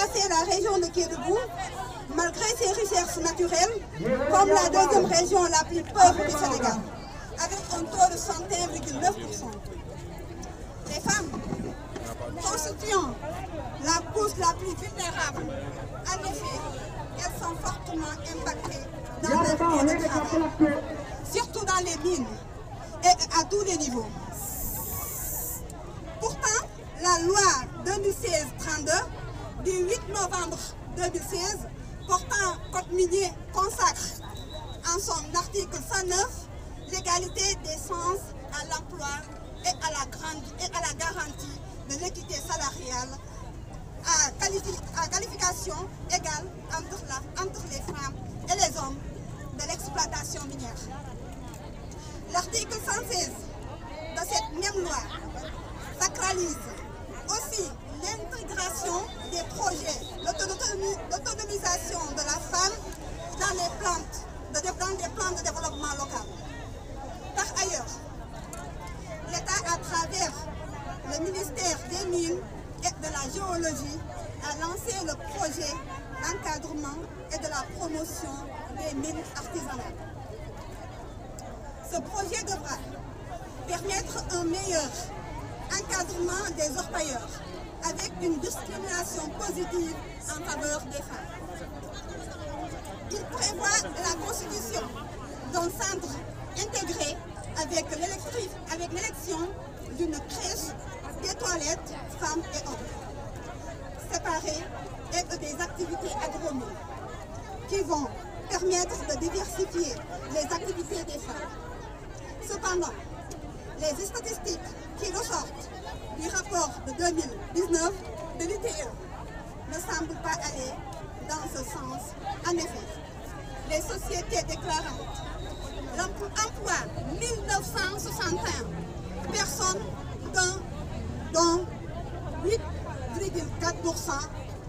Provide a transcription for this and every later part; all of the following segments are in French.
classer la région de Kédougou, malgré ses richesses naturelles, comme la deuxième région la plus pauvre du Sénégal, avec un taux de 61,9%. Les femmes constituant la couche la plus vulnérable, en effet, elles sont fortement impactées dans leur milieu de travail, surtout dans les mines et à tous les niveaux. Pourtant, la loi 2016-32 du 8 novembre 2016 portant code minier consacre en son article 109 l'égalité des chances à l'emploi et à la garantie de l'équité salariale à qualification égale entre les femmes et les hommes de l'exploitation minière. L'article 116 de cette même loi sacralise aussi l'intégration des projets d'autonomisation de la femme dans des plans de développement local. Par ailleurs, l'État, à travers le ministère des Mines et de la Géologie, a lancé le projet d'encadrement et de la promotion des mines artisanales. Ce projet devra permettre un meilleur encadrement des orpailleurs avec une discrimination positive en faveur des femmes. Il prévoit la constitution d'un centre intégré avec l'élection d'une crèche, des toilettes femmes et hommes, séparées et des activités agronomiques qui vont permettre de diversifier les activités des femmes. Cependant, les statistiques qui ressortent du rapport de 2019 de l'ITE ne semblent pas aller dans ce sens. En effet, les sociétés déclarantes emploient 1961 personnes, dont 8,4%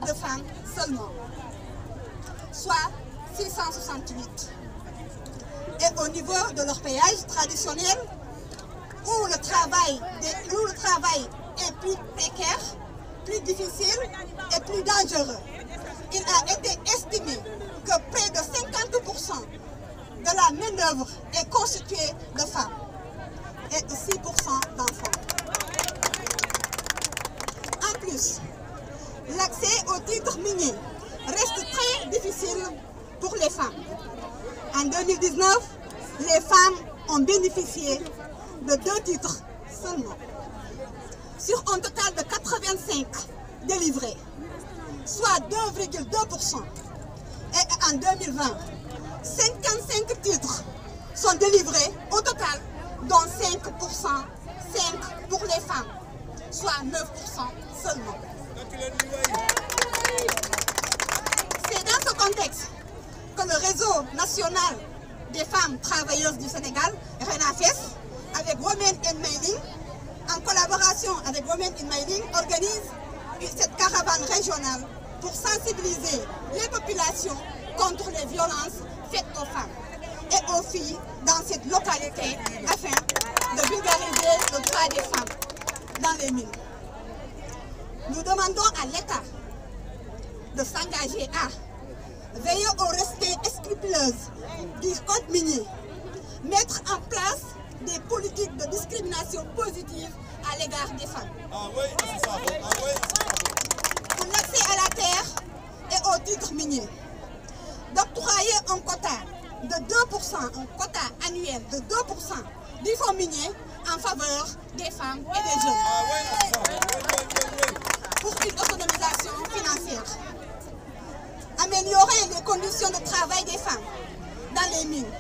de femmes seulement, soit 668. Et au niveau de leur péage traditionnel, où le travail est plus précaire, plus difficile et plus dangereux, il a été estimé que près de 50% de la main-d'œuvre est constituée de femmes et de 6% d'enfants. En plus, l'accès aux titres miniers reste très difficile pour les femmes. En 2019, les femmes ont bénéficié de 2 titres seulement, sur un total de 85 délivrés, soit 2,2%. Et en 2020, 55 titres sont délivrés au total, dont 5% pour les femmes, soit 9% seulement. C'est dans ce contexte que le réseau national des femmes travailleuses du Sénégal, RENAFES, avec Women in Mining, en collaboration avec Women in Mining, organise cette caravane régionale pour sensibiliser les populations contre les violences faites aux femmes et aux filles dans cette localité afin de vulgariser le droit des femmes dans les mines. Nous demandons à l'État de s'engager à veiller au respect scrupuleux du code minier, mettre en place des politiques de discrimination positive à l'égard des femmes. Pour l'accès à la terre et aux titres miniers, d'octroyer un quota de 2%, un quota annuel de 2% du fonds minier en faveur des femmes et des jeunes pour une autonomisation financière. Améliorer les conditions de travail des femmes dans les mines.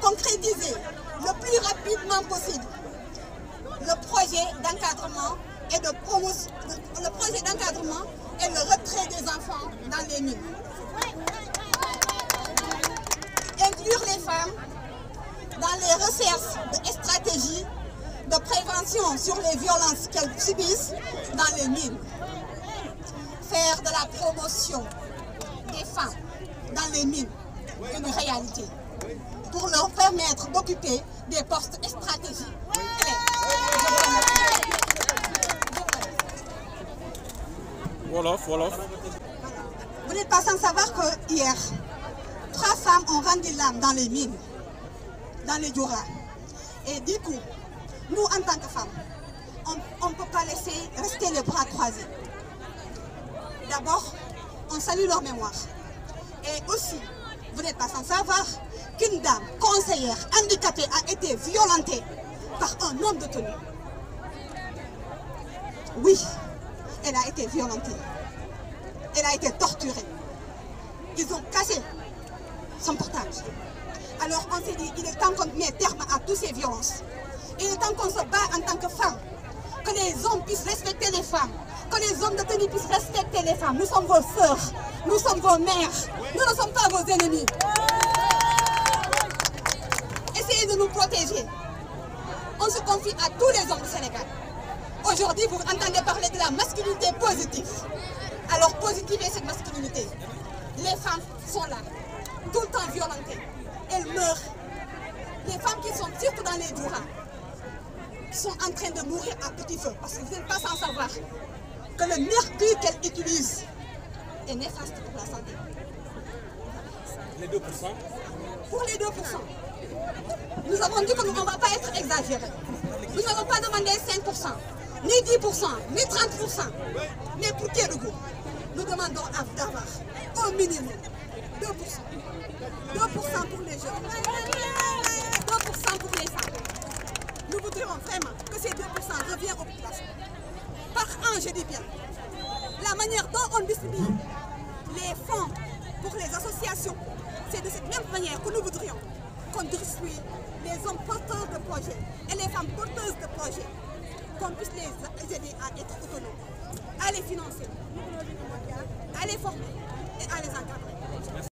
Concrétiser le plus rapidement possible le projet d'encadrement et de promotion, et le retrait des enfants dans les mines. Inclure les femmes dans les recherches de stratégies de prévention sur les violences qu'elles subissent dans les mines. Faire de la promotion des femmes dans les mines une réalité pour leur permettre d'occuper des postes stratégiques clés. Wolof. Vous n'êtes pas sans savoir que hier, 3 femmes ont rendu l'âme dans les mines, dans les Dioura. Et du coup, nous en tant que femmes, on ne peut pas laisser rester les bras croisés. D'abord, on salue leur mémoire. Et aussi, vous n'êtes pas sans savoir qu'une dame conseillère handicapée a été violentée par un homme de tenue. Oui, elle a été violentée. Elle a été torturée. Ils ont cassé son portable. Alors on s'est dit, il est temps qu'on mette terme à toutes ces violences. Il est temps qu'on se bat en tant que femmes. Que les hommes puissent respecter les femmes. Que les hommes de tenue puissent respecter les femmes. Nous sommes vos sœurs. Nous sommes vos mères. Nous ne sommes pas vos ennemis. Essayez de nous protéger. On se confie à tous les hommes du Sénégal. Aujourd'hui, vous entendez parler de la masculinité positive. Alors, positivez cette masculinité. Les femmes sont là, tout le temps violentées. Elles meurent. Les femmes qui sont surtout dans les Dioura, qui sont en train de mourir à petit feu. Parce que vous n'êtes pas sans savoir que le mercure qu'elles utilisent est néfaste pour la santé. Les 2%? Pour les 2%. Nous avons dit que nous ne va pas être exagérés. Nous n'avons pas demandé 5%, ni 10%, ni 30%. Mais pour Kédougou, nous demandons d'avoir au minimum 2%. 2% pour les jeunes, 2% pour les femmes. Nous voudrions vraiment que ces 2% reviennent aux populations. Par an, je dis bien, la manière dont on distribue les fonds pour les associations, c'est de cette même manière que nous voudrions qu'on distribue les hommes porteurs de projets et les femmes porteuses de projets, qu'on puisse les aider à être autonomes, à les financer, à les former et à les encadrer.